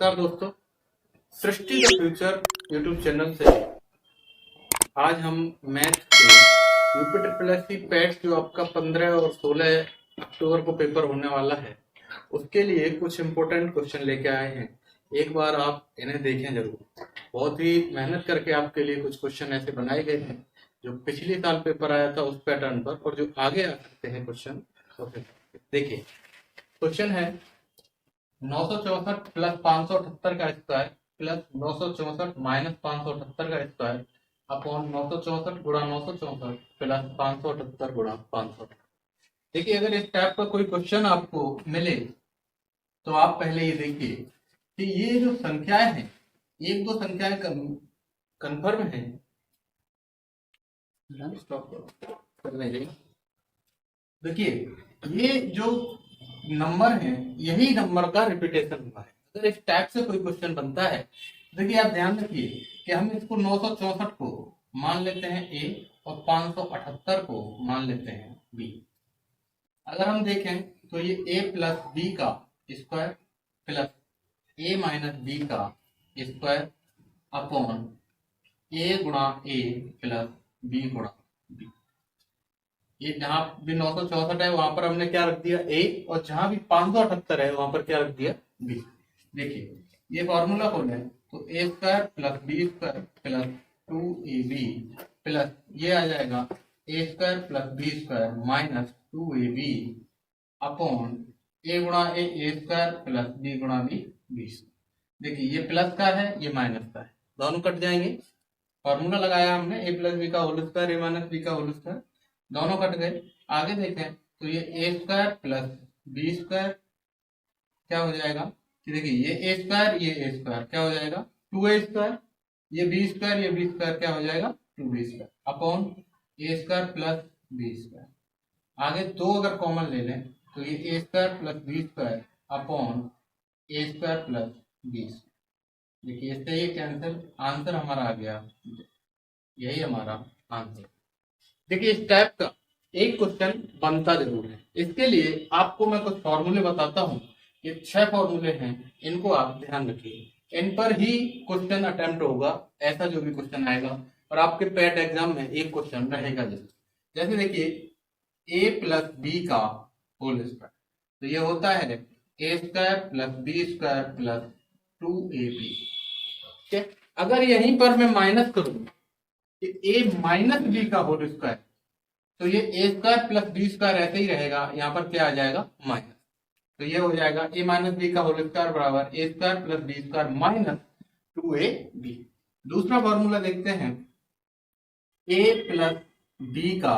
नमस्कार दोस्तों, Srishti the future YouTube channel से आज हम मैथ के UP triple S C PETs जो आपका 15 और 16 अक्टूबर को पेपर होने वाला है उसके लिए कुछ इम्पोर्टेंट क्वेश्चन लेके आए हैं। एक बार आप इन्हें देखें जरूर। बहुत ही मेहनत करके आपके लिए कुछ क्वेश्चन ऐसे बनाए गए हैं जो पिछले साल पेपर आया था उस पैटर्न पर और जो आगे आ सकते हैं क्वेश्चन। देखिए, क्वेश्चन है 964 प्लस 578 का स्क्वायर प्लस 964 माइनस 578 का स्क्वायर अपॉन 964 गुणा 964 प्लस 578 गुणा 578। देखिए, अगर इस टाइप का कोई क्वेश्चन आपको मिले तो आप पहले ये देखिए कि ये जो संख्याएं हैं, एक दो संख्याएं कन्फर्म है। देखिए, ये जो नंबर है यही नंबर का रिपीटेशन हुआ है। अगर इस टाइप से कोई क्वेश्चन बनता है, देखिए आप ध्यान रखिए कि हम इसको 964 को मान लेते हैं ए और 578 को मान लेते हैं बी। अगर हम देखें तो ये ए प्लस बी का स्क्वायर प्लस ए माइनस बी का स्क्वायर अपॉन ए गुणा ए प्लस बी गुणा बी। ये जहां भी 964 है वहां पर हमने क्या रख दिया ए, और जहां भी 578 है वहां पर क्या रख दिया बी। देखिए, ये फॉर्मूला खोले तो a square plus B square plus 2ab plus ये आ जाएगा a square plus B square minus 2ab upon a गुणा ए स्क्वायर प्लस बी गुणा बी। देखिए, ये प्लस का है, ये माइनस का है, दोनों कट जाएंगे। फॉर्मूला लगाया हमने ए प्लस बी का होल स्क्वायर ए माइनस बी का होल स्क्वायर, दोनों कट गए। आगे देखें तो ये A square plus B square क्या हो जाएगा कि देखिए ये ए स्क्वायर ये ए स्क्वायर क्या हो जाएगा 2a स्क्वायर, ये बी स्क्वायर ये बी स्क्वायर क्या हो जाएगा 2b square upon A square plus B square. आगे दो अगर कॉमन ले लें तो ये A square plus B square upon A square plus B square. देखिए, इससे ये कैंसिल, आंसर हमारा आ गया, यही हमारा आंसर। देखिए, इस टाइप का एक क्वेश्चन बनता जरूर है। इसके लिए आपको मैं कुछ फॉर्मूले बताता हूँ। ये 6 फॉर्मूले हैं, इनको आप ध्यान रखिए। इन पर ही क्वेश्चन अटेम्प्ट होगा, ऐसा जो भी क्वेश्चन आएगा। और आपके पैट एग्जाम में एक क्वेश्चन रहेगा जरूर। जैसे देखिए ए प्लस बी का होल स्क्वायर, तो ये होता है A square plus B square plus 2ab। अगर यहीं पर मैं माइनस करूँ ए माइनस बी का होल स्क्वायर, तो ये A square plus B square ऐसे ही रहेगा, यहाँ पर क्या आ जाएगा माइनस। तो ये हो जाएगा ए माइनस बी का होल स्क्वायर बराबर A square plus B square minus 2ab। दूसरा फॉर्मूला देखते हैं ए प्लस बी का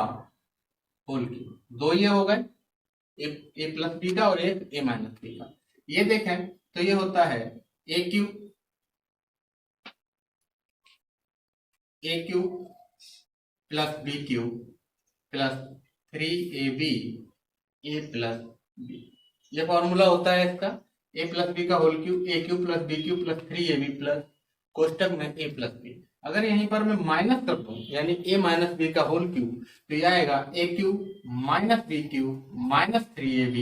होल क्यूब, दो ये हो गए, ए प्लस बी का और एक ए माइनस बी का। ये देखें तो ये होता है A cube plus B cube plus 3ab A plus B. ये फॉर्मूला होता है इसका, ए प्लस बी का whole cube A cube plus B cube plus 3ab plus कोष्टक में ए प्लस बी। अगर यहीं पर मैं माइनस कर दूं यानी ए माइनस बी का होल क्यूब, तो ये आएगा A cube minus B cube minus 3ab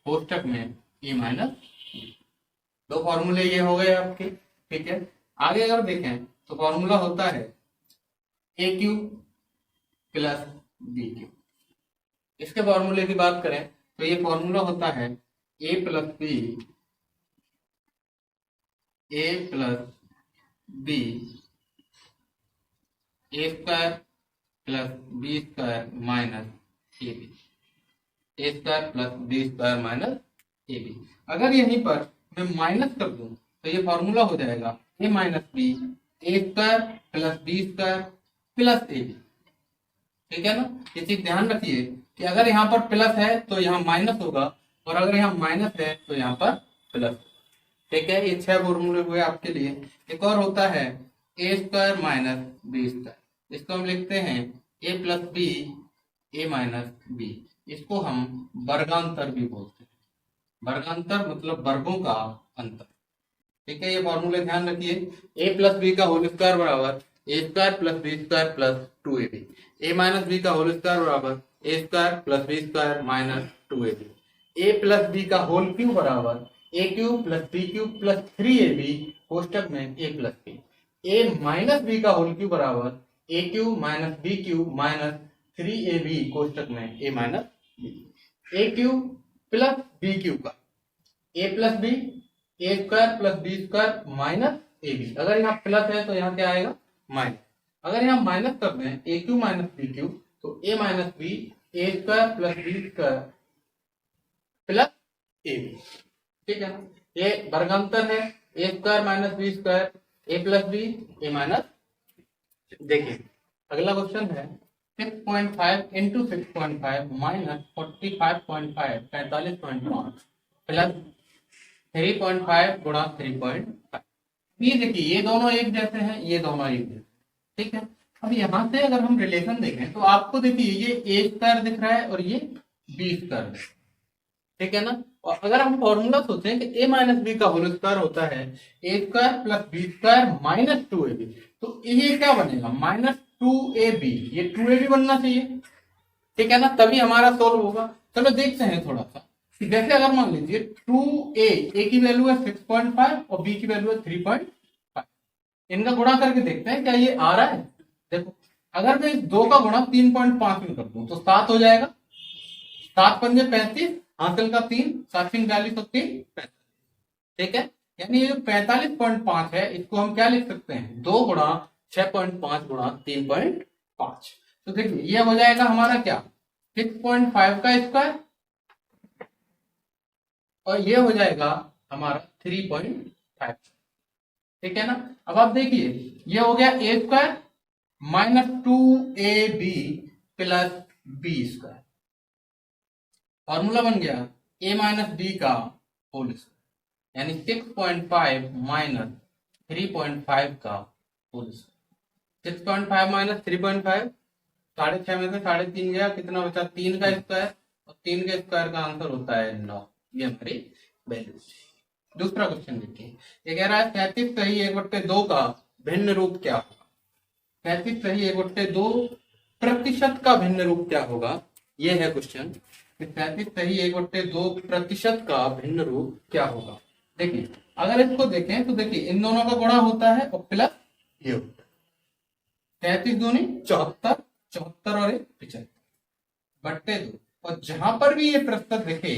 कोष्टक में ए माइनस बी। दो फॉर्मूले ये हो गए आपके, ठीक है। आगे अगर देखें तो फॉर्मूला होता है A cube plus B cube. इसके फॉर्मूले की बात करें तो ये फॉर्मूला होता है A plus B A square plus B square minus A B, A square plus B square minus A B. अगर यहीं पर मैं माइनस कर दूं तो ये फॉर्मूला हो जाएगा A minus B A square plus B square plus A B, ठीक है ना। ये चीज ध्यान रखिए कि अगर यहाँ पर प्लस है तो यहाँ माइनस होगा, और अगर यहाँ माइनस है तो यहाँ पर प्लस, ठीक है। ये 6 फॉर्मूले हुए आपके लिए। एक और होता है A square minus B square, इसको हम लिखते हैं A plus B A minus B. इसको हम वर्गांतर भी बोलते हैं, वर्गांतर मतलब वर्गों का अंतर, ठीक है। ये फॉर्मूले ध्यान रखिए, ए प्लस बी का होल स्क्वायर बराबर A square plus B square plus 2ab, A minus B का होल स्क्वायर बराबर A square plus B square minus 2ab, A plus B का होल क्यूब बराबर A cube plus B cube plus 3ab कोष्टक में A plus B, A minus B का whole cube बराबर A cube minus B cube minus 3ab कोष्टक में A minus B, A cube plus B cube का A plus B, A square plus B square minus A B, अगर यहाँ plus है तो यहाँ क्या आएगा माइनस, अगर यहाँ माइनस कर दें A cube minus B cube तो A minus B A square plus B square plus A B, ठीक है ना। ये वर्गांतर है, A square minus B square A plus B A minus. देखिए अगला क्वेश्चन है 6.5 इंटू 6.5 माइनस 45.5 45.5 प्लस 3.5 गुणा 3.5। ये देखिए ये दोनों एक जैसे हैं, ये दोनों एक जैसे, ठीक है। अब यहाँ से अगर हम रिलेशन देखें तो आपको देखिए ये ए स्क्वायर दिख रहा है और ये बी स्क्वायर दिख रहा है, ठीक है ना। और अगर हम फॉर्मूला सोचें कि ए माइनस बी का होल स्क्वायर होता है A square plus B square minus 2ab, तो ये क्या बनेगा माइनस 2ab, ये 2ab बनना चाहिए, ठीक है ना, तभी हमारा सोल्व होगा। चलो देखते हैं थोड़ा सा, जैसे अगर मान लीजिए 2a, ए की वैल्यू है 6.5 और बी की वैल्यू है 3.5, इनका गुणा करके देखते हैं क्या ये आ रहा है। देखो अगर मैं इस 2 का गुणा 3.5 में कर दूं तो 7 हो जाएगा, 7 पंजे 35, हासिल का 3, 7 45 और 3 35, ठीक है। यानी ये जो 45.5 है इसको हम क्या लिख सकते हैं 2 गुणा 6.5 गुणा 3.5। तो देखिए ये हो जाएगा हमारा क्या 6.5 का स्क्वायर और ये हो जाएगा हमारा 3.5, ठीक है ना। अब आप देखिए ये हो गया A square minus 2ab plus B square, formula बन गया a माइनस बी का होल स्क्वायर, यानी 6.5 माइनस 3.5 का होल स्क्वायर। 6.5 माइनस 3.5, 6.5 में से 3.5 गया, कितना बचा 3 का स्क्वायर, और 3 के स्क्वायर का आंसर होता है 9, ये हमारी वैल्यू। दूसरा क्वेश्चन देखिए, ये कह रहा है 37 सही 1/2 का भिन्न रूप क्या होगा। 37 सही 1/2 प्रतिशत का भिन्न रूप क्या होगा, ये है क्वेश्चन। 37 सही 1/2 प्रतिशत का भिन्न रूप क्या होगा। देखिए अगर इसको देखें तो देखिए इन दोनों का गुणा होता है और प्लस ये होता है, 37 दूनी 74, 74 और 75 बट्टे 2, और जहां पर भी ये प्रतिशत देखे,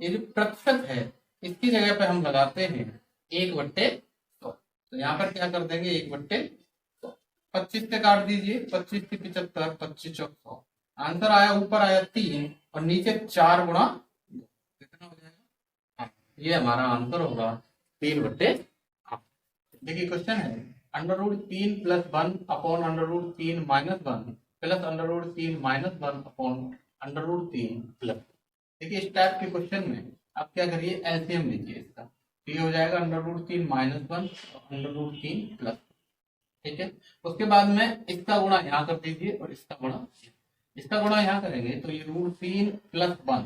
ये जो प्रतिशत है इसकी जगह पे हम लगाते हैं 1/100, तो यहाँ पर क्या कर देंगे 1/100, 25 से काट दीजिए, 25 से 75, 25 चौक 100, आंसर आया ऊपर आया 3 और नीचे 4 गुणा, कितना हो जाएगा, ये हमारा आंसर होगा 3/8। देखिए क्वेश्चन है √3 plus 1 upon √3 minus 1 plus √3 minus 1 upon √3 plus. देखिए इस टाइप के क्वेश्चन में आप क्या करिए एलसीएम लीजिए इसका, तो ये हो जाएगा √3 माइनस 1 और √3 प्लस, ठीक है। उसके बाद में इसका गुणा यहाँ कर दीजिए और इसका गुणा यहाँ करेंगे तो ये √3 प्लस 1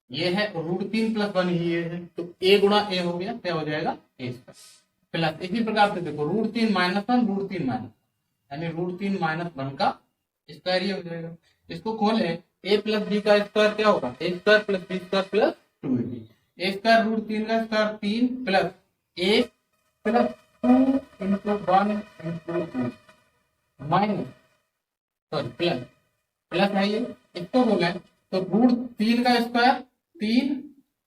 ये है, √3 प्लस 1 ही ये है, तो a गुणा a हो गया, क्या हो जाएगा a स्क्वायर प्लस। इसी प्रकार से देखो √3 माइनस 1 √3 माइनस, यानी √3 माइनस 1 का स्क्वायर ये हो जाएगा। इसको खोले a प्लस b का स्क्वायर क्या होगा a square plus b square plus 2ab, a square √3 का square 3 plus a plus 2 into 1 into 2 minus plus plus है ये, इसको बोले तो √3 का स्क्वायर 3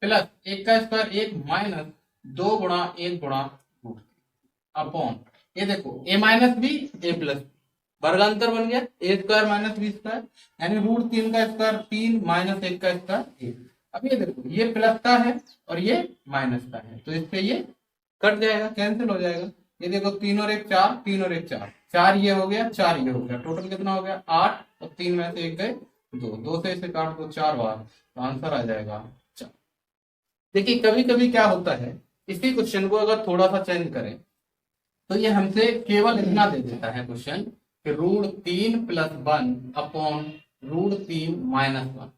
प्लस 1 का स्क्वायर 1 माइनस 2 गुणा 1 गुणा √3 अपॉन, ये देखो a minus B a plus, वर्गांतर बन गया a square minus B square, यानी √3 का स्क्वायर 3 माइनस 1 का स्क्वायर 1। अब ये देखो ये प्लस का है और ये माइनस का है, तो इससे ये कट जाएगा, कैंसिल हो जाएगा। ये देखो 3 और 1 4, 3 और 1 4, 4 ये हो गया 4 ये हो गया, टोटल कितना हो गया 8 और 3 में से 1 गए 2, 2 से इसे काट दो 4 बार, तो आंसर आ जाएगा 4। देखिए कभी कभी क्या होता है, इसी क्वेश्चन को अगर थोड़ा सा चेंज करें तो ये हमसे केवल इतना दे देता है क्वेश्चन कि √3 प्लस 1 अपॉन √3 माइनस 1,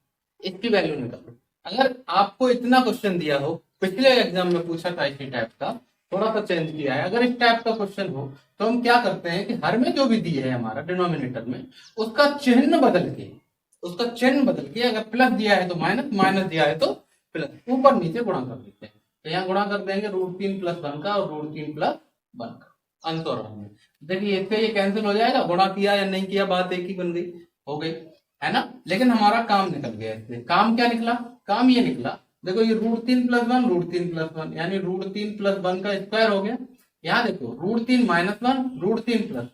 इसकी वैल्यू निकालो। अगर आपको इतना क्वेश्चन दिया हो, पिछले एग्जाम में पूछा था इसी टाइप का, थोड़ा सा चेंज किया है, अगर इस टाइप का क्वेश्चन हो तो हम क्या करते हैं कि हर में जो भी दिया है हमारा डिनोमिनेटर में उसका चिन्ह बदल के, अगर प्लस दिया है तो माइनस, माइनस दिया है तो प्लस, ऊपर नीचे गुणा कर देते हैं। तो यहाँ गुणा कर देंगे √3 + 1 का और √3 + 1 का अंश और हर में। देखिए इससे ये कैंसिल हो जाएगा, गुणा किया या नहीं किया बात एक ही बन गई, हो गई है ना। लेकिन हमारा काम निकल गया इससे। काम क्या निकला? काम ये निकला, देखो ये √3 + 1 √3 + 1 यानी √3 + 1 का स्क्वायर हो गया। यहाँ देखो √3 - 1 √3 + 1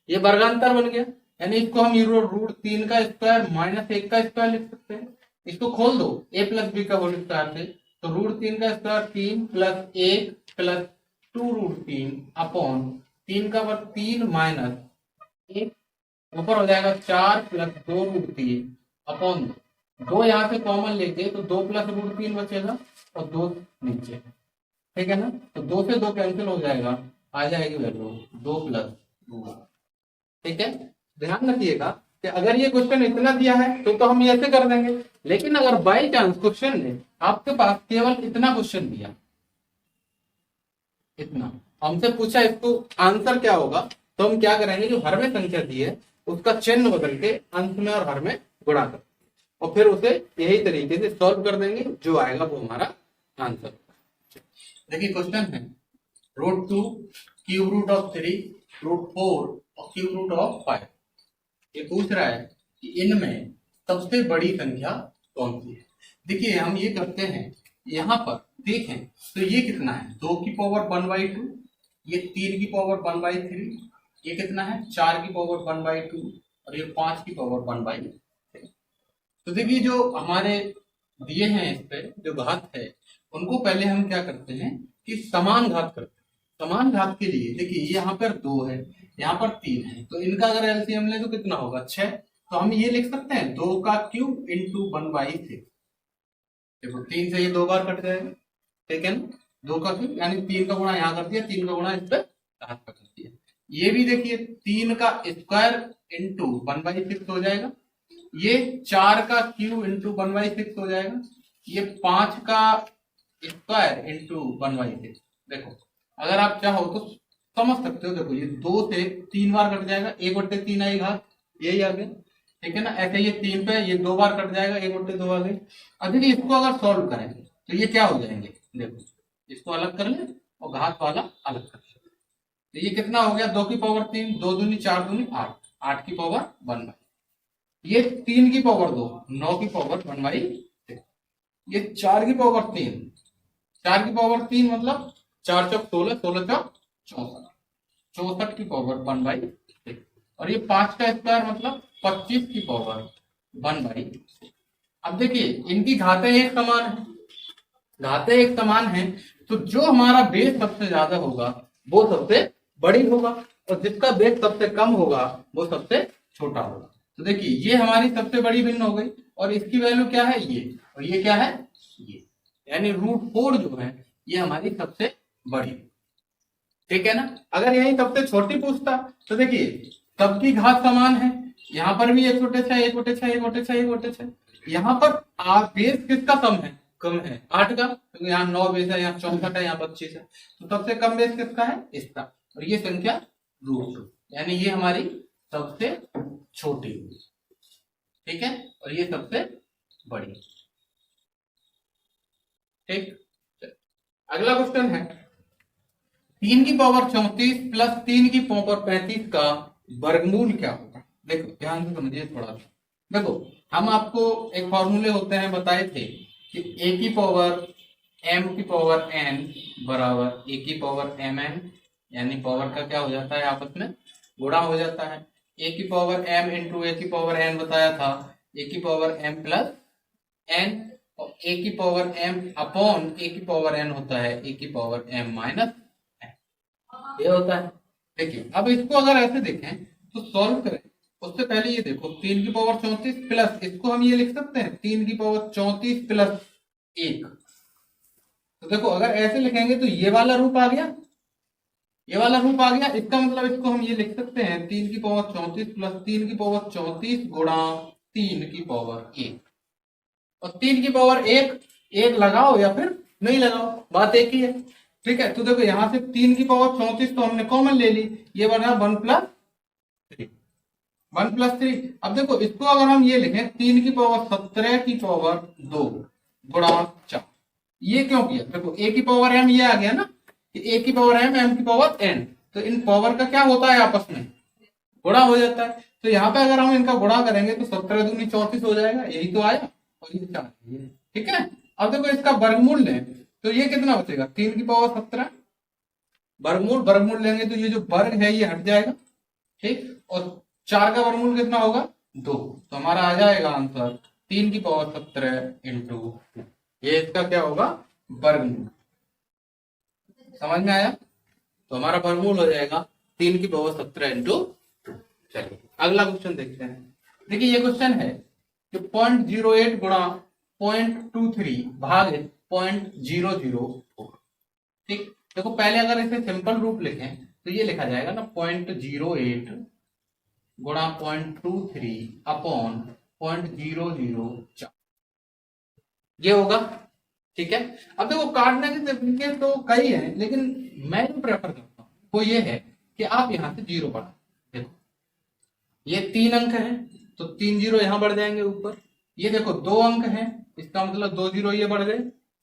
ये वर्गांतर बन गया, यानी इसको हम √3 का स्क्वायर -1 का स्क्वायर लिख सकते हैं। इसको खोल दो a + b का होल स्क्वायर से, तो √3 का स्क्वायर 3 + 1 + 2√3 अपॉन 3 का वर्ग 3 - 1 ऊपर हो जाएगा 4 + 2√3 अपॉन 2 यहाँ से कॉमन लेके तो 2 + √3 बचेगा और 2 नीचे, ठीक है ना। तो 2 से 2 कैंसिल हो जाएगा, आ जाएगी वैल्यू 2 + 2, ठीक है। ध्यान रखिएगा कि अगर ये क्वेश्चन इतना दिया है तो हम ये ऐसे कर देंगे, लेकिन अगर बाई चांस क्वेश्चन ने आपके पास केवल इतना क्वेश्चन दिया, इतना हमसे पूछा इसको आंसर क्या होगा, तो हम क्या करेंगे, जो हर में संख्या दी है उसका चिन्ह बदल के अंश में और हर में गुणा कर और फिर उसे यही तरीके से सॉल्व कर देंगे, जो आएगा वो हमारा आंसर। देखिए क्वेश्चन है √2 √3 √4 और √5। ये पूछ रहा है कि इनमें सबसे बड़ी संख्या कौन सी है। देखिए हम ये करते हैं, यहाँ पर देखें तो ये कितना है, 2 की पावर 1/2, ये 3 की पावर 1/3, ये कितना है 4 की पावर 1/2 और ये 5 की पावर 1/3। तो देखिए जो हमारे दिए हैं इस पे जो घात है उनको पहले हम क्या करते हैं कि समान घात करते हैं। समान घात के लिए देखिए यहाँ पर 2 है, यहाँ पर 3 है, तो इनका अगर एलसीएम ले तो कितना होगा 6। तो हम ये लिख सकते हैं 2 का क्यूब × 1/6। देखो 3 से ये 2 बार कट जाएगा, ठीक है ना, 2 का क्यूब यानी 3 का गुणा यहाँ कर दिया, 3 का गुणा इस पे घात कर दिया। ये भी देखिए 3 का स्क्वायर × 1/6 हो जाएगा, ये 4 का क्यूब × 1/6 हो जाएगा, ये 5 का स्क्वायर × 1/6। देखो अगर आप चाहो तो समझ सकते हो, देखो ये 2 से 3 बार कट जाएगा, 1/3 आई घात, यही आ गया, ठीक है ना। ऐसे ये 3 पे ये 2 बार कट जाएगा, 1/2 आ गई। अब देखिए इसको अगर सॉल्व करें तो ये क्या हो जाएंगे, देखो इसको अलग कर ले और घात वाला अलग कर ले, तो ये कितना हो गया 2 की पावर 3, 2 दूनी 4 दूनी 8, 8 की पावर 1/, ये 3 की पावर 2, 9 की पावर 1/6, ये 4 की पावर 3, 4 की पावर 3 मतलब 4 चौक 16, 16 चौक 64, 64 की पावर 1/6 और ये 5 का स्क्वायर मतलब 25 की पावर 1/6। अब देखिए इनकी घातें एक समान है, घातें एक समान है, तो जो हमारा बेस सबसे ज्यादा होगा वो सबसे बड़ी होगा और जिसका बेस सबसे कम होगा वो सबसे छोटा होगा। तो देखिए ये हमारी सबसे बड़ी भिन्न हो गई और इसकी वैल्यू क्या है ये, और ये क्या है ये, यानी √4 जो है ये हमारी सबसे बड़ी, ठीक है ना। अगर यही सबसे छोटी पूछता तो देखिए सबकी घात समान है, यहाँ पर भी 1/6 1/6 1/6 1/6, यहाँ पर बेस किसका कम है 8 का, क्योंकि यहाँ 9 बेस है, यहाँ 64 है, यहाँ 25 है, तो सबसे कम बेस किसका है इसका, और ये संख्या √2 यानी ये हमारी सबसे छोटी हुई, ठीक है, और ये सबसे बड़ी, ठीक। अगला क्वेश्चन है 3 की पावर 34 + 3 की पावर 35 का वर्गमूल क्या होगा। देखो ध्यान से समझिए थोड़ा सा, देखो हम आपको एक फॉर्मूले होते हैं बताए थे कि a की पावर m की पावर n बराबर a की पावर mn, यानी पावर का क्या हो जाता है आपस में गुणा हो जाता है, a की पावर m × a की पावर n बताया था, a की पावर m + n और a की पावर m अपॉन a की पावर n होता है a की पावर m - n, ये होता है। देखिए अब इसको अगर ऐसे देखें तो सॉल्व करें, उससे पहले ये देखो 3 की पावर 34 प्लस, इसको हम ये लिख सकते हैं 3 की पावर 34 + 1। तो देखो अगर ऐसे लिखेंगे तो ये वाला रूप आ गया, ये वाला रूप आ गया, इसका मतलब इसको हम ये लिख सकते हैं 3 की पावर 34 + 3 की पावर 34 गुणा 3 की पावर 1, और 3 की पावर 1 लगाओ या फिर नहीं लगाओ बात एक ही है, ठीक है। तो देखो यहाँ से 3 की पावर 34 तो हमने कॉमन ले ली, ये बना 1 + 3, 1 + 3। अब देखो इसको अगर हम ये लिखें 3 की पावर 17 की पावर 2 गुणा 4, ये क्यों किया, देखो ए की पावर एम ये आ गया ना, कि ए की पावर एम की पावर एन, तो इन पावर का क्या होता है आपस में गुणा हो जाता है। तो यहाँ पे अगर हम इनका गुणा करेंगे तो 17 दूनी 34 हो जाएगा, यही तो आया, और ये 4 ठीक है। अब देखो इसका वर्गमूल लें तो ये कितना बचेगा, 3 की पावर 17, वर्गमूल लेंगे तो ये जो वर्ग है ये हट जाएगा, ठीक, और 4 का वर्गमूल कितना होगा 2, तो हमारा आ जाएगा आंसर 3 की पावर 17 इंटू, ये इसका क्या होगा वर्गमूल। समझ में आया, तो हमारा वर्गमूल हो जाएगा 3 की पावर 17 इंटू। चलिए अगला क्वेश्चन देखते हैं। देखिए ये क्वेश्चन है कि 0.08 गुणा 0.23 भागित 0.004, ठीक। देखो पहले अगर इसे सिंपल रूप लिखें तो ये लिखा जाएगा ना 0.08 गुणा 0.23 अपॉन 0.004, ये होगा, ठीक है। अब देखो काटने के तरीके तो कई हैं, लेकिन मैं जो प्रेफर करता हूं वो ये है कि आप यहां से 0 बढ़ा, देखो ये 3 अंक है तो 3 0 यहां बढ़ जाएंगे ऊपर, ये देखो 2 अंक है, इसका मतलब 2 0 ये बढ़ गए,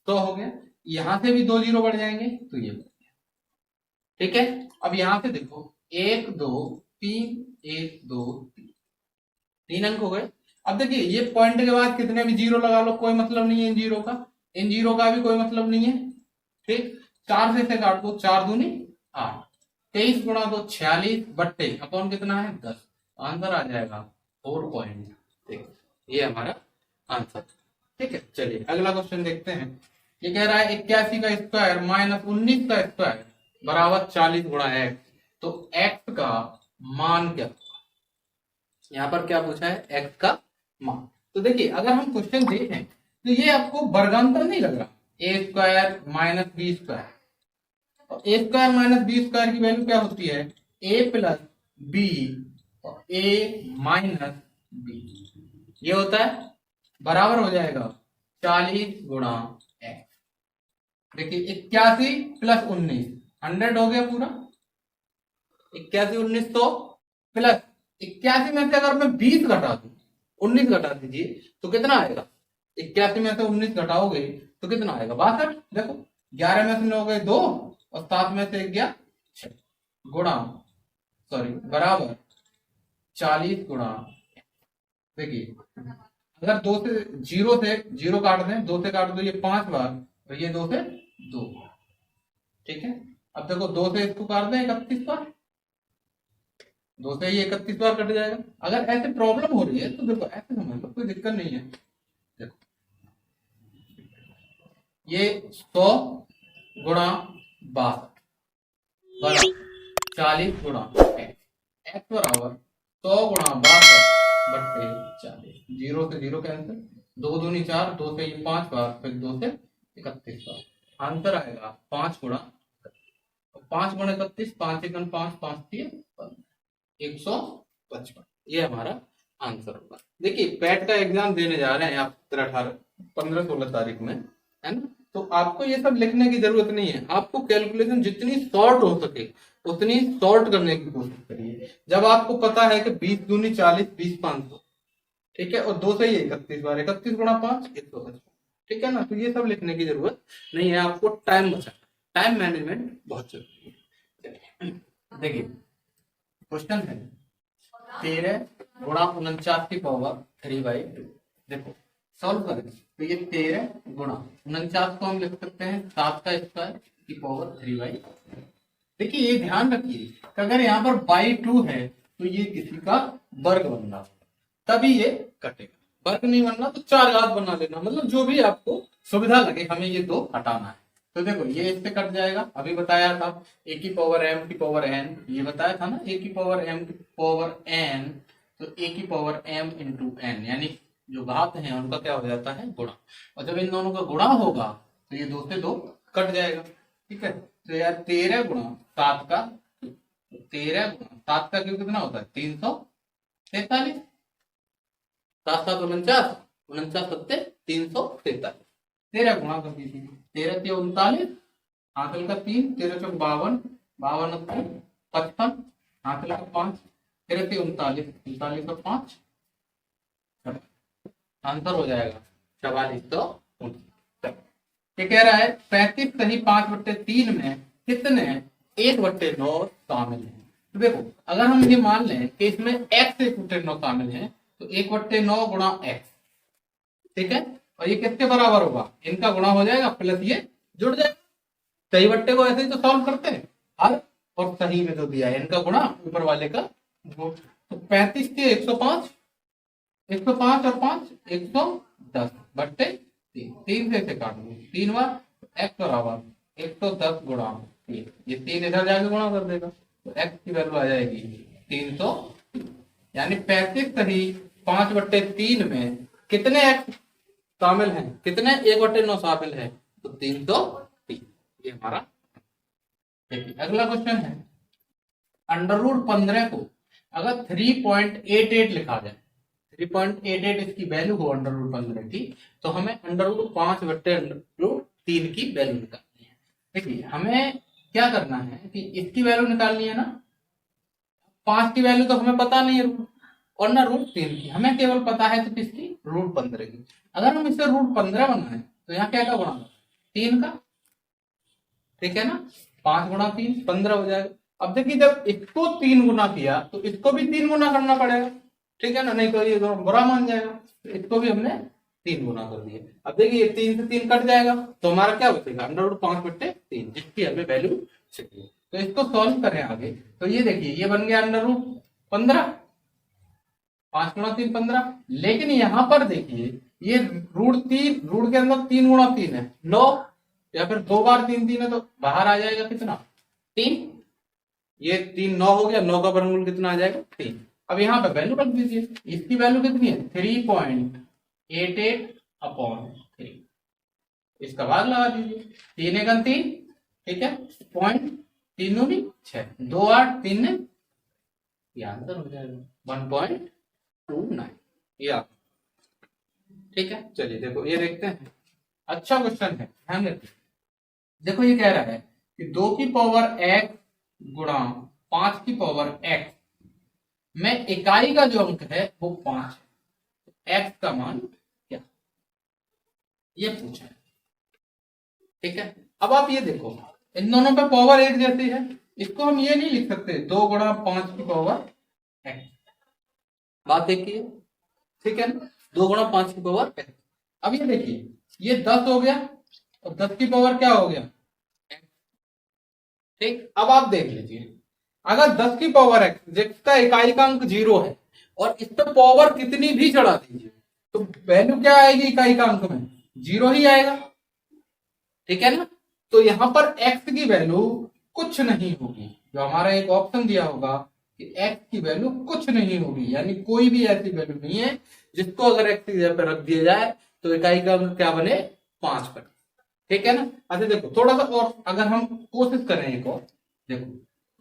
तो हो गया, यहां से भी 2 0 बढ़ जाएंगे तो ये बढ़ गया, ठीक है। अब यहां से देखो 1 2 3 1 2 3 अंक हो गए। अब देखिए ये पॉइंट के बाद कितने भी 0 लगा लो कोई मतलब नहीं है इन 0 का, इन 0 का भी कोई मतलब नहीं है, ठीक। 4 से काट दो, 4 दूनी 8, 23 गुणा 2 46 बट्टे अपॉन कितना है 10, आंसर आ जाएगा 4.6, ये हमारा आंसर, ठीक है। चलिए अगला क्वेश्चन देखते हैं। ये कह रहा है 81 का स्क्वायर माइनस 19 का स्क्वायर बराबर 40 गुणा एक्स, तो एक्स का मान क्या, यहाँ पर क्या पूछा है एक्स का मान। तो देखिए अगर हम क्वेश्चन देखें तो ये आपको वर्गांतर नहीं लग रहा, ए स्क्वायर माइनस बी स्क्वायर, और ए स्क्वायर माइनस बी स्क्वायर की वैल्यू क्या होती है ए प्लस बी और ए माइनस बी, ये होता है बराबर हो जाएगा 40 गुणा एक्स। देखिए 81 प्लस 19 100 हो गया पूरा, 81 19 तो प्लस 81 में से अगर मैं 20 घटा दूं, 19 घटा दीजिए तो कितना आएगा, 81 में से 19 घटाओगे तो कितना आएगा 62, देखो 11 में से 9 गए 2 और 7 में से 1 गया 6, गुणा बराबर 40 गुणा, देखिए अगर 2 से 0 काट दें, 2 से काट दो ये 5 बार और ये 2 से 2, ठीक है। अब देखो 2 से इसको काट दें 31 बार, 2 से ये 31 बार कट जाएगा। अगर ऐसे प्रॉब्लम हो रही है तो देखो ऐसे समझ लो कोई दिक्कत नहीं है, देखो ये 100 गुणा 62 बराबर 40 गुणा एक्स बराबर 100 गुणा 62 बट्टे 40, 0 से 0 कैंसिल, 2 दूनी 4, 2 से ये 5 बार, फिर 2 से 31 बार, आंसर आएगा 5 गुणा 5 गुणा 31, 5 1 5 5 3 155, ये हमारा आंसर होगा। देखिए पैट का एग्जाम देने जा रहे हैं आप 15-16 तारीख में, है ना, तो आपको ये सब लिखने की जरूरत नहीं है, आपको कैलकुलेशन जितनी शॉर्ट हो सके उतनी शॉर्ट करने की कोशिश करिए। जब आपको पता है कि 20 दूनी 40 20 500, ठीक है, और 2 से ही 31 बार, 31 गुणा 5 155, ठीक है ना, तो ये सब लिखने की जरूरत नहीं है, आपको टाइम बचाना, टाइम मैनेजमेंट बहुत जरूरी है। देखिए क्वेश्चन है 13 गुणा 49 की पावर 3/2, देखो सॉल्व करें तो ये 13 गुणा 49 को हम लिख सकते हैं 7 का स्क्वायर की पावर 3/2। देखिए ये ध्यान रखिए कि अगर यहाँ पर बाई 2 है तो ये किसी का वर्ग बनना तभी ये कटेगा, वर्ग नहीं बनना तो 4 घात बना लेना, मतलब जो भी आपको सुविधा लगे, हमें ये 2 हटाना है। तो देखो ये इससे कट जाएगा, अभी बताया था ए की पावर एम की पावर एन, ये बताया था ना ए की पावर एम की पावर एन, तो ए की पावर एम इंटू एन, यानी जो घात है उनका क्या हो जाता है गुणा, और जब इन दोनों का गुणा होगा तो ये 2 से 2 कट जाएगा, ठीक है। तो यार 13 गुणा 7 का, 13 गुणा 7 का क्यों कितना होता है 343, 7 7 49, 49 सत्ते 343, 13 गुणा कर दीजिए, 13 3 39, हासिल का 3, 13 चौक 52, 52 55, हासिल का 5, 13 3 39, 39 और 5, आंसर हो जाएगा 4449। ये कह रहा है 35 सही 5/3 में कितने 1/9 शामिल है। तो देखो अगर हम ये मान लें कि इसमें x 1/9 शामिल है तो 1/9 गुणा x, ठीक है, और ये किसके बराबर होगा, इनका गुणा हो जाएगा प्लस ये जुड़ जाएगा। सही बट्टे को ऐसे ही तो सॉल्व करते हैं, हर और सही में जो दिया है इनका गुणा ऊपर वाले का जोड़। तो 35 के 105, 105 और 5 110 बट्टे 3 से इसे काट दो 3 बार, x बराबर 110 गुणा 3, ये 3 इधर जाके गुणा कर देगा तो x की वैल्यू आ जाएगी 300, यानी 35 सही 5/3 में कितने x शामिल हैं, कितने 1/9 शामिल है, तो 303। ये हमारा। देखिए अगला क्वेश्चन है √15 को अगर 3.88 लिखा जाए, 3.88 इसकी वैल्यू हो √15 की, तो हमें √5/√3 की वैल्यू निकालनी है। देखिए हमें क्या करना है कि इसकी वैल्यू निकालनी है ना, 5 की वैल्यू तो हमें पता नहीं है रूट, और ना √3 की, हमें केवल पता है तो किसकी, √15 की। अगर हम इसे √15 बनाए तो यहाँ क्या गुणा 3 का, ठीक है ना, 5 गुणा 3 15 हो जाएगा। अब देखिए जब इसको 3 गुना किया तो इसको भी 3 गुना करना पड़ेगा, ठीक है ना, नहीं तो ये तो बुरा मान जाएगा। तो इसको भी हमने 3 गुना कर दिया। अब देखिए 3 से 3 कट जाएगा तो हमारा क्या बचेगा, √5/3, जिसकी हमें वैल्यू चाहिए। तो इसको सॉल्व करें आगे, तो ये देखिए ये बन गया √15, 5 गुणा 3 15। लेकिन यहां पर देखिए ये √3, रूट के अंदर 3 गुणा 3 है 9, या फिर 2 बार 3 3 है तो बाहर आ जाएगा कितना 3, ये 3 9 हो गया, 9 का वर्गमूल कितना आ जाएगा 3। अब यहाँ पे वैल्यू रख दीजिए, इसकी वैल्यू कितनी है 3.88/3, इसका भाग लगा दीजिए, 3 एकम 3, ठीक है, पॉइंट 3 दूनी 6, 2 8 3 ने, ये आंसर हो जाएगा 1.29। ये ठीक है। चलिए देखो ये देखते हैं, अच्छा क्वेश्चन है, ध्यान रखिए। देखो ये कह रहा है कि 2 की पावर x गुणा 5 की पावर x में इकाई का जो अंक है वो 5 है, x का मान क्या, ये पूछा है, ठीक है। अब आप ये देखो इन दोनों पे पावर एक जैसी है, इसको हम ये नहीं लिख सकते 2 गुणा 5 की पावर x, बात देखिए, ठीक है ना, 2 गुणा 5 की पावर x। अब ये देखिए ये 10 हो गया और 10 की पावर क्या हो गया, ठीक। अब आप देख लीजिए अगर 10 की पावर x जिसका इकाई का अंक 0 है और इस पर पावर कितनी भी चढ़ा दीजिए तो वैल्यू क्या आएगी, इकाई का अंक में 0 ही आएगा, ठीक है ना। तो यहां पर x की वैल्यू कुछ नहीं होगी, जो हमारा एक ऑप्शन दिया होगा कि x की वैल्यू कुछ नहीं होगी, यानी कोई भी ऐसी वैल्यू नहीं है जिसको अगर x की जगह पर रख दिया जाए तो इकाई का अंक क्या बने 5 पर, ठीक है ना। अच्छा देखो थोड़ा सा और अगर हम कोशिश करें एक और, देखो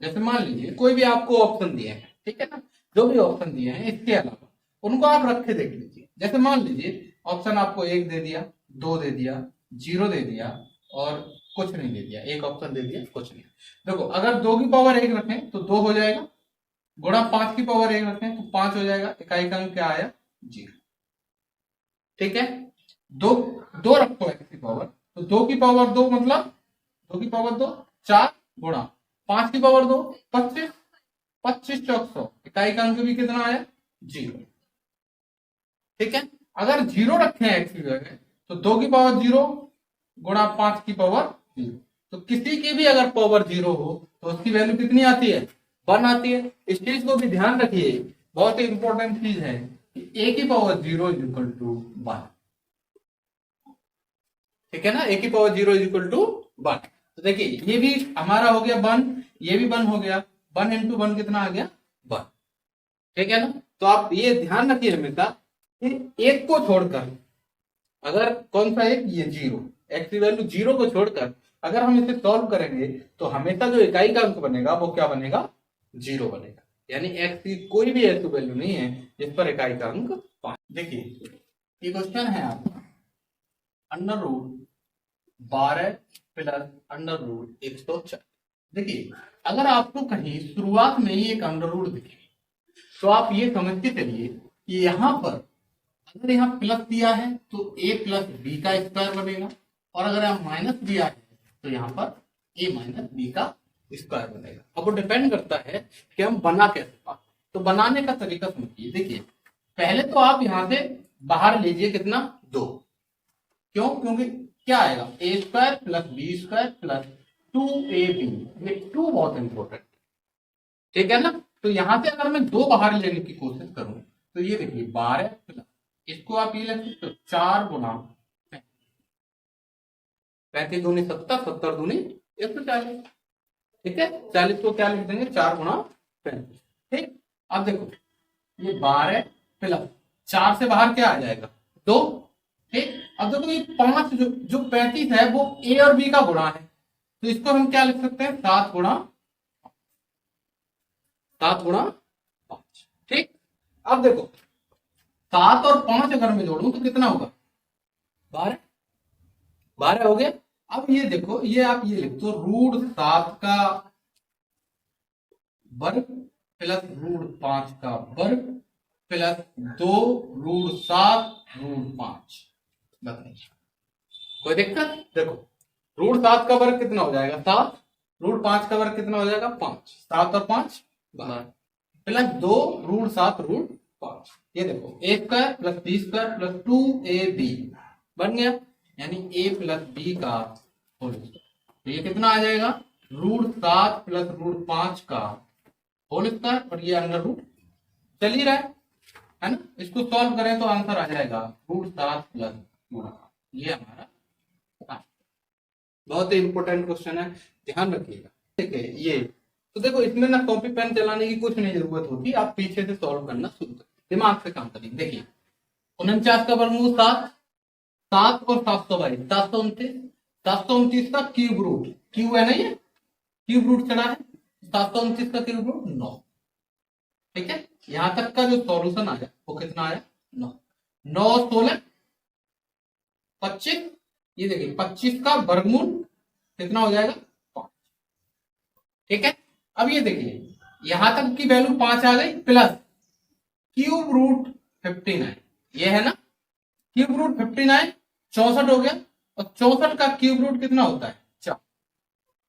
जैसे मान लीजिए कोई भी आपको ऑप्शन दिए हैं, ठीक है ना, जो भी ऑप्शन दिए हैं इसके अलावा उनको आप रख के देख लीजिए। जैसे मान लीजिए ऑप्शन आपको 1 दे दिया, 2 दे दिया, 0 दे दिया और कुछ नहीं दे दिया, एक ऑप्शन दे दिया कुछ नहीं। देखो अगर 2 की पावर 1 रखें तो 2 हो जाएगा, गुणा 5 की पावर 1 रखें तो 5 हो जाएगा, इकाई का अंक क्या आया 0, ठीक है। 2 रखो x की पावर, तो 2 की पावर 2 मतलब 2 की पावर 2 4 गुणा 5 की पावर 2 25, 25 चौक 100, इकाई का अंक भी कितना आया 0, ठीक है। अगर 0 रखे हैं x की जगह तो 2 की पावर 0 गुणा 5 की पावर 0, तो किसी की भी अगर पावर 0 हो तो उसकी वैल्यू कितनी आती है 1 आती है। इस चीज को भी ध्यान रखिए, बहुत ही इंपॉर्टेंट चीज है कि a की पावर 0 इज इक्वल टू 1, ठीक है ना, a की पावर 0 इज इक्वल टू 1। तो देखिए ये भी हमारा हो गया 1, ये भी 1 हो गया, 1 इंटू 1 कितना आ गया 1, ठीक है ना। तो आप ये ध्यान रखिए हमेशा कि एक को छोड़कर, अगर कौन सा एक, ये 0, x की वैल्यू 0 को छोड़कर अगर हम इसे सॉल्व करेंगे तो हमेशा जो इकाई का अंक बनेगा वो क्या बनेगा 0 बनेगा, यानी x की कोई भी ऐसी वैल्यू नहीं है जिस पर इकाई का अंक 5। देखिए ये क्वेश्चन है आपका √12 प्लस √104। देखिए अगर आपको कहीं शुरुआत में ही एक अंडर रूट दिखे तो आप ये समझ के चलिए कि यहां पर अगर यहाँ प्लस दिया है तो a प्लस बी का स्क्वायर बनेगा, और अगर यहाँ माइनस बी आ जाए तो यहाँ पर ए माइनस बी का स्क्वायर बनेगा। अब वो डिपेंड करता है कि हम बना कैसे पाते। तो बनाने का तरीका समझिए। देखिए पहले तो आप यहाँ से बाहर लीजिए कितना 2, क्यों? क्योंकि क्या आएगा A square plus B square plus 2ab, ये 2 बहुत इंपॉर्टेंट, ठीक है ना। तो यहां से अगर मैं 2 बाहर लेने की कोशिश करूं तो ये देखिए 12 प्लस, इसको आप ये लिख सकते हो 4 गुना 35 दूनी 70, 70 दूनी 140, ठीक है। 40 को क्या लिख देंगे 4 गुना 35, ठीक। अब देखो ये 12 प्लस 4 से बाहर क्या आ जाएगा 2, ठीक। अब देखो ये 5 जो 35 है वो ए और बी का गुणा है, तो इसको हम क्या लिख सकते हैं 7 गुणा 5, ठीक। अब देखो 7 और 5 अगर मैं जोड़ूं तो कितना होगा 12, 12 हो गया। अब ये देखो ये आप ये लिख दो √7 का वर्ग प्लस √5 का वर्ग प्लस 2 √7 √5, बताइए कोई दिक्कत? देखो √7 का वर्ग कितना हो जाएगा 7, √5 का वर्ग कितना हो जाएगा 5, 7 और 5 12 प्लस 2 √7 √5, ये देखो A square plus B square plus 2ab बन गया, यानी a प्लस बी का होल स्क्वायर। तो ये कितना आ जाएगा √7 प्लस √5 का होल स्क्वायर, और ये अंडर रूट चल ही रहा है ना। इसको सॉल्व करें तो आंसर आ जाएगा √7 प्लस √5, ये हमारा बहुत ही इंपॉर्टेंट क्वेश्चन है, ध्यान रखिएगा। ठीक है ये तो देखो इसमें ना कॉपी पेन चलाने की कुछ नहीं जरूरत होती, आप पीछे से सॉल्व करना शुरू करें, दिमाग से काम करिए। देखिए 49 का वर्गमूल 7, 7 और 722 729, 729 का क्यूब रूट, क्यूब है ना ये क्यूब रूट चढ़ा है, 729 का क्यूब रूट 9, ठीक है। यहां तक का जो सॉल्यूशन आया वो कितना आया 9, 9 16 25, ये देखिए 25 का वर्गमूल कितना हो जाएगा 5, ठीक है। अब ये देखिए यहां तक की वैल्यू 5 आ गई प्लस क्यूब रूट 59, ये है ना क्यूब रूट 59 64 हो गया, और 64 का क्यूब रूट कितना होता है 4,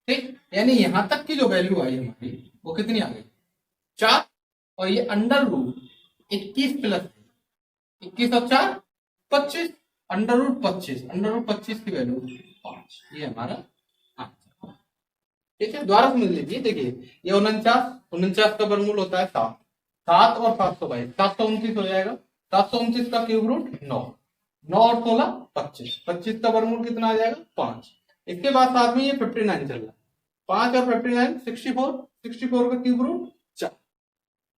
ठीक। यानी यहां तक की जो वैल्यू आई हमारी वो कितनी आ गई 4, और ये अंडर रूट 21 प्लस 21 और 4 25, अंडर रूट 25 की वैल्यू 5, ये हमारा आंसर, ठीक है। द्वारा समझ लीजिए। देखिए ये 49 का वर्गमूल होता है 7, 7 और 722 729 हो जाएगा, 729 का क्यूब रूट 9, 9 और 16 25, 25 का वर्गमूल कितना आ जाएगा 5। इसके बाद साथ में ये 59 चल रहा है, 5 और 59 64, 64 का क्यूब रूट 4,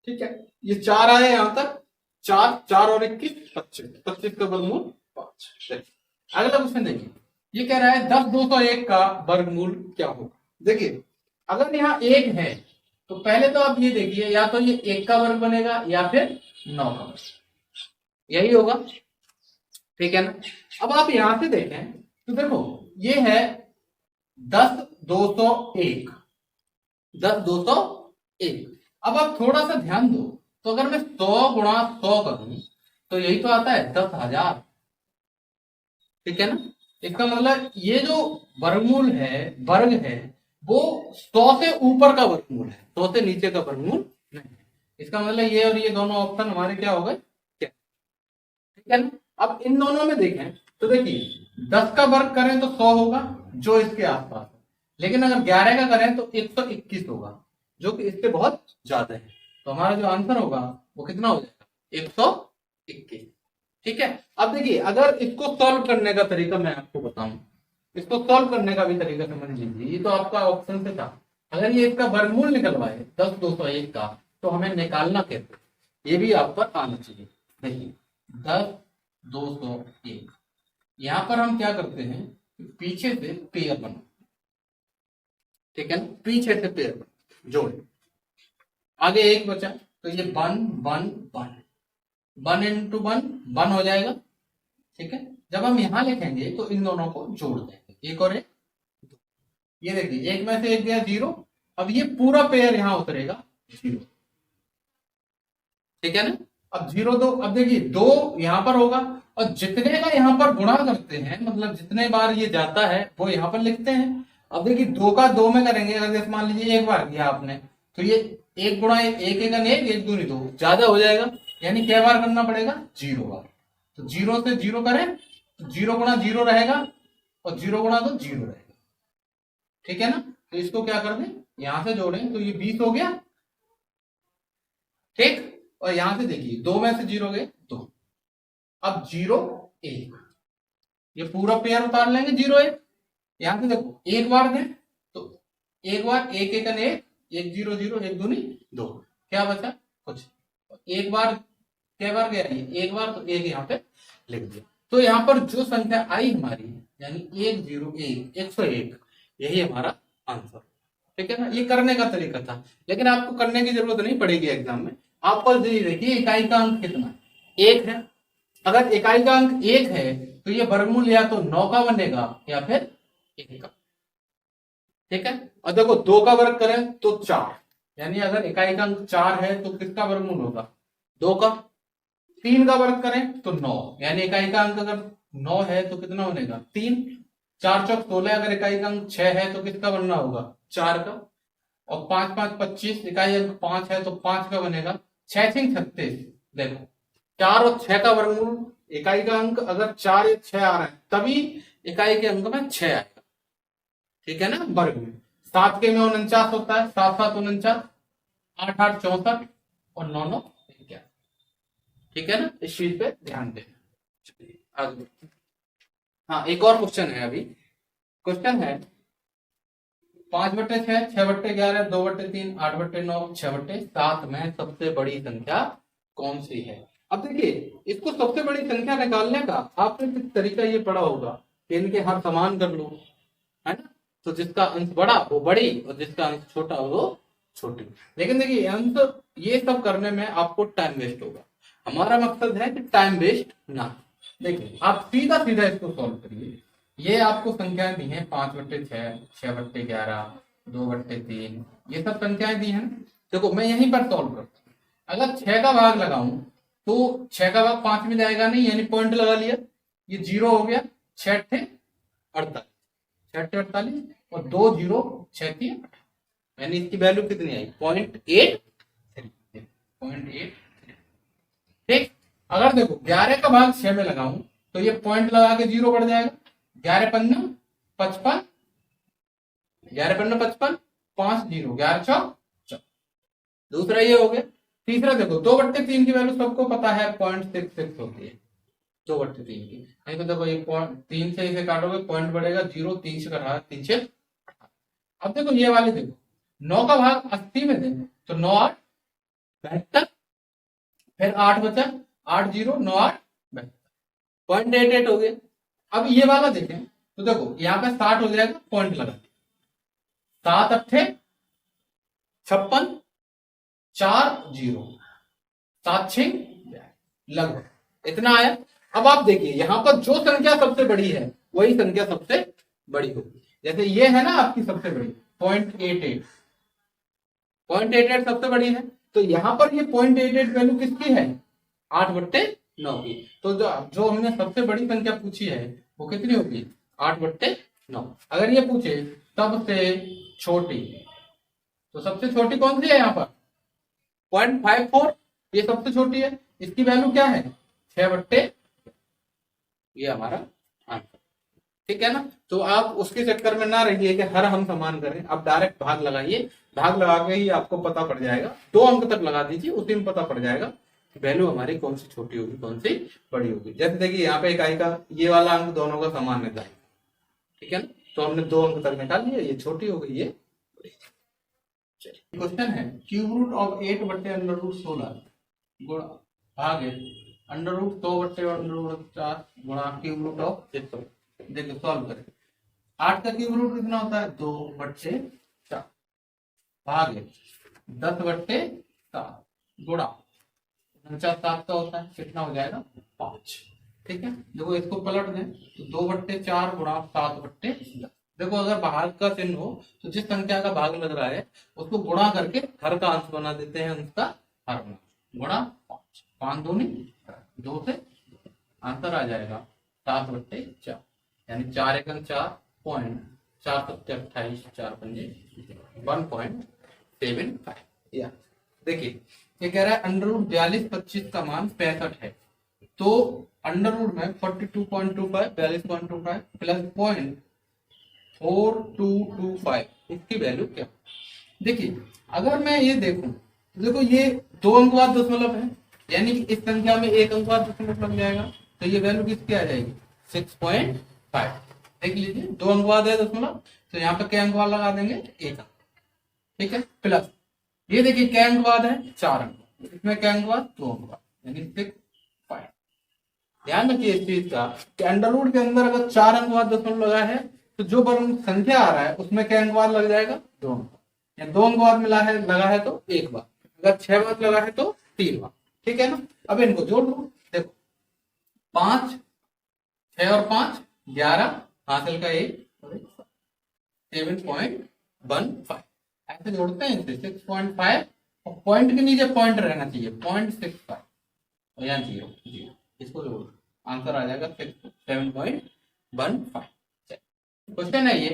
ठीक है। ये 4 आए यहां तक, 4 4 और 21 25, 25 का वर्गमूल 5। अगला क्वेश्चन देखिए, ये कह रहा है 10 201 का वर्गमूल क्या होगा। देखिए अगर यहाँ 1 है तो पहले तो आप ये देखिए या तो ये 1 का वर्ग बनेगा या फिर 9 का वर्ग, यही होगा, ठीक है ना। अब आप यहां से देखें तो देखो ये है 10 201, 10 201। अब आप थोड़ा सा ध्यान दो, तो अगर मैं 100 गुणा 100 करूं तो यही तो आता है 10,000, ठीक है ना। इसका मतलब ये जो वर्गमूल है वर्ग है वो 100 से ऊपर का वर्गमूल है, 100 से नीचे का वर्गमूल नहीं है। इसका मतलब ये और ये दोनों ऑप्शन हमारे क्या हो गए क्या, ठीक है ना। अब इन दोनों में देखें तो देखिए 10 का वर्ग करें तो 100 होगा जो इसके आसपास है, लेकिन अगर 11 का करें तो 121 होगा जो कि इससे बहुत ज्यादा है। तो हमारा जो आंसर होगा वो कितना हो जाएगा 121, ठीक है। अब देखिए अगर इसको सॉल्व करने का तरीका मैं आपको बताऊं, इसको सॉल्व करने का भी तरीका समझ लीजिए। ये तो आपका ऑप्शन से था, अगर ये इसका वर्गमूल निकलवाए 10 201 का तो हमें निकालना कैसे, ये भी आप पर आना चाहिए। देखिए 10 201, यहां पर हम क्या करते हैं पीछे से पेयर बना, ठीक है ना, पीछे से पेयर बना जोड़े, आगे 1 बचा तो ये 1 1 1 1 इंटू 1 1 हो जाएगा, ठीक है। जब हम यहां लिखेंगे तो इन दोनों को जोड़ देंगे, 1 और 1, ये देखिए 1 में से 1 गया 0, अब ये पूरा पेयर यहां उतरेगा 0, ठीक है ना। अब 0 2, अब देखिए 2 यहाँ पर होगा और जितने का यहाँ पर गुणा करते हैं, मतलब जितने बार ये जाता है वो यहाँ पर लिखते हैं। अब देखिए 2 का 2 में करेंगे, अगर जैसे मान लीजिए एक बार किया आपने, तो ये 1 गुणा 1, 1 1 1, 1 2 2 ज्यादा हो जाएगा, यानी क्या बार करना पड़ेगा, 0 बार। तो 0 से 0 करें तो 0 गुणा 0 रहेगा और 0 गुणा तो 0 रहेगा, ठीक है ना। तो इसको क्या कर दें, यहां से जोड़ें तो ये 20 हो गया, ठीक। और यहां से देखिए 2 में से 0 गए 2, अब 0 1, ये पूरा पेयर उतार लेंगे 0 1। यहां से देखो एक बार दें तो एक बार 1 1 1, 1 0 0, 1 2 2, क्या बचा कुछ। एक बार क्या बार गया ये, एक बार, तो एक यहाँ पे लिख दिया। तो यहाँ पर जो संख्या आई हमारी, यानी 101, 101, यही हमारा आंसर, ठीक है ना। ये करने का तरीका था, लेकिन आपको करने की जरूरत नहीं पड़ेगी एग्जाम में। आप बस ये देखिए इकाई का अंक कितना है, 1 है। अगर इकाई का अंक 1 है तो ये वर्गमूल या तो 9 का बनेगा या फिर 1 का, ठीक है। और देखो 2 का वर्ग करें तो 4, यानी अगर इकाई का अंक 4 है तो किसका वर्गमूल होगा, 2 का। 3 का वर्ग करें तो 9, यानी इकाई का अंक अगर 9 है तो कितना बनेगा, 3। 4 चौक 16, अगर इकाई का अंक 6 है तो किसका बनना होगा, 4 का। और 5 5 25, इकाई अंक 5 है तो 5 का बनेगा। 6 6 36, देखो 4 और 6 का वर्गमूल, इकाई का अंक अगर 4 या 6 आ रहा है तभी इकाई के अंक में 6 आएगा, ठीक है ना, वर्ग में। 7 के में 49 होता है, 7 7 49, 8 8 64 और 9 9 21, ठीक है ना। इस चीज पे ध्यान देना। चलिए आगे बढ़ते हैं। हाँ, एक और क्वेश्चन है अभी। क्वेश्चन है 5/6, 6/11, 2/3, 8/9, 6/7 में सबसे बड़ी संख्या कौन सी है। अब देखिए इसको सबसे बड़ी संख्या निकालने का आपने कुछ तरीका ये पढ़ा होगा कि इनके हर समान कर लो, है ना। तो जिसका अंश बड़ा वो बड़ी और जिसका अंश छोटा वो छोटी। लेकिन देखिए अंश ये सब करने में आपको टाइम वेस्ट होगा, हमारा मकसद है कि टाइम वेस्ट ना। देखिए आप सीधा सीधा इसको सॉल्व करिए। ये आपको संख्याएं दी हैं 5/6, 6/11, 2/3, ये सब संख्याएं दी हैं। देखो मैं यहीं पर सॉल्व करता हूँ। अगर 6 का भाग लगाऊं तो 6 का भाग 5 में जाएगा नहीं, यानी पॉइंट लगा लिया, ये 0 हो गया। 6 × 48, 6 × 48 और 2 0 6 × 8, यानी इसकी वैल्यू कितनी आई, 0.83, ठीक। अगर देखो 11 का भाग 6 में लगाऊं तो ये पॉइंट लगा के 0 बढ़ जाएगा। 11 5 55, 11 5 55, 5 0, 11 4 4। दूसरा ये हो गया। तीसरा देखो 2/3 की वैल्यू सबको पता है 0.66 होती है 2/3 की। नहीं तो देखो ये 3 से इसे काटोगे पॉइंट बढ़ेगा 0, 3 से कटा 3 से। अब देखो ये वाले देखो 9 का भाग 80 में देंगे तो 9 8 72, फिर 8 बचा, 8 0 9 8 72, 0.88 हो गया। अब ये वाला देखें तो देखो यहाँ पे 60 हो जाएगा, पॉइंट लगा 7 8 56, 4 0, 7 6 लगभग इतना आया। अब आप देखिए यहाँ पर जो संख्या सबसे बड़ी है वही संख्या सबसे बड़ी होगी। जैसे ये है ना आपकी सबसे बड़ी 0.88, 0.88 सबसे बड़ी है, तो यहाँ पर ये 0.88 वैल्यू किसकी है, 8/9 की। तो जो हमने सबसे बड़ी संख्या पूछी है वो कितनी होगी, 8/9। अगर ये पूछे सबसे छोटी, तो सबसे छोटी कौन सी है यहाँ पर 0.54, ये सबसे छोटी है, इसकी वैल्यू क्या है 6/, ये हमारा आंसर, ठीक है ना। तो आप उसके चक्कर में ना रहिए कि हर हम समान करें, आप डायरेक्ट भाग लगाइए, भाग लगा के ही आपको पता पड़ जाएगा। 2 अंक तक लगा दीजिए, उसी में पता पड़ जाएगा वैल्यू हमारी कौन सी छोटी होगी कौन सी बड़ी होगी। जैसे देखिए यहाँ पे इकाई का ये वाला अंक दोनों का समान है, ठीक है ना। तो हमने 2 अंक तक निकाल लिया, ये छोटी हो गई, ये बड़ी। चलिए क्वेश्चन है क्यूब रूट ऑफ 8/√16 गुणा भाग √100/√4 गुणा क्यूब रूट ऑफ 100। देखो सॉल्व करें। 8 का क्यूब रूट कितना होता है 2/4 भाग 10/7 गुणा 49 7 का होता है, कितना हो जाएगा 5, ठीक है। देखो इसको पलट दें तो 2/4 गुणा 7/10। देखो अगर भाग का चिन्ह हो तो जिस संख्या का भाग लग रहा है उसको गुणा करके हर का अंश बना देते हैं, अंश का हर गुणा 5, 5 दूनी 2 से आंसर आ जाएगा 7/4, यानी 4 एकम 4 पॉइंट 4 सत्ते 28 4 पंजे 1.75। या देखिए ये कह रहा है अंडर रूट 42/25 का मान 65 है, तो अंडर रूट में 42.25 42.25 प्लस 0.4225 इसकी वैल्यू क्या। देखिए अगर मैं ये देखूं तो देखो ये 2 अंकवाद दशमलव है, यानी कि इस संख्या में 1 अंकवाद दशमलव लग जाएगा, तो ये वैल्यू किसकी आ जाएगी 6.5। देख लीजिए 2 अंकवाद है दशमलव, तो यहाँ पे क्या अंकवाद लगा देंगे 1 अंक, ठीक है। प्लस ये देखिए क्या अंकवाद है 4 अंक, इसमें क्या अंकवाद 2 अंकवाद, यानी 6.5। ध्यान रखिए इस चीज का कि अंडर रूट के अंदर अगर 4 अंकवाद दशमलव लगा है तो जो वर्ग संख्या आ रहा है उसमें क्या अंकवाद लग जाएगा 2 अंक, या 2 अंकवाद मिला है लगा है तो 1 बार, अगर 6 बार लगा है तो 3 बार, ठीक है ना। अब इनको जोड़ दो, देखो 5 6 और 5 11 हासिल का 1 7.15 ऐसे जोड़ते हैं इसे 6.5 और पॉइंट के नीचे पॉइंट रहना चाहिए 0.65 और यहाँ 0 इसको जोड़ आंसर आ जाएगा 7.15। क्वेश्चन है ये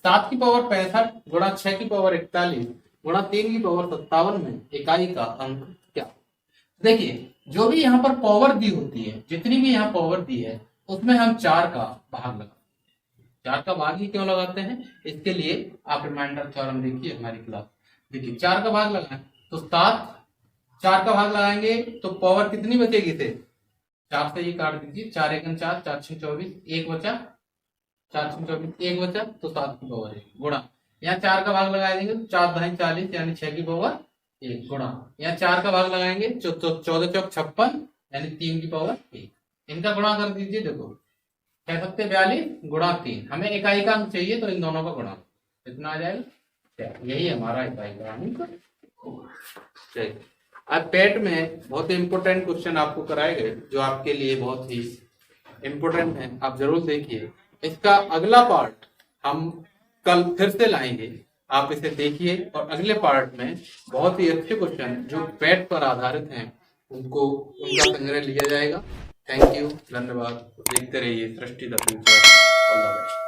7 की पावर 65 गुणा 6 की पावर 41 गुणा 3 की पावर 57 में इकाई का अंक क्या। देखिए जो भी यहाँ पर पावर दी होती है, जितनी भी यहाँ पावर दी है उसमें हम 4 का भाग लगाते हैं। 4 का भाग ही क्यों लगाते हैं, इसके लिए आप रिमाइंडर थ्योरम देखिए हमारी क्लास। देखिए 4 का भाग लगाएं तो 7, 4 का भाग लगाएंगे तो पावर कितनी बचेगी से 4 से ये काट दीजिए, 4 एकम 4 4 6 24 1 बचा, 4 6 24 1 बचा तो 7 की पावर 1 गुणा, यहाँ 4 का भाग लगा देंगे तो 4 दाई 40 यानी 6 की पावर 1 गुणा, यहाँ 4 का भाग लगाएंगे 14 चौक 56 यानी 3 की पावर 1, इनका गुणा कर दीजिए। देखो 6 सत्ते 42 गुणा 3, हमें इकाई का अंक चाहिए तो इन दोनों का गुणा कितना आ जाएगा, यही हमारा इकाई का अंक। अब पेट में बहुत इंपोर्टेंट क्वेश्चन आपको कराए गए जो आपके लिए बहुत ही इंपोर्टेंट है, आप जरूर देखिए। इसका अगला पार्ट हम कल फिर से लाएंगे, आप इसे देखिए और अगले पार्ट में बहुत ही अच्छे क्वेश्चन जो पेट पर आधारित हैं उनका संग्रह लिया जाएगा। थैंक यू, धन्यवाद। देखते रहिए Srishti the future. All the best.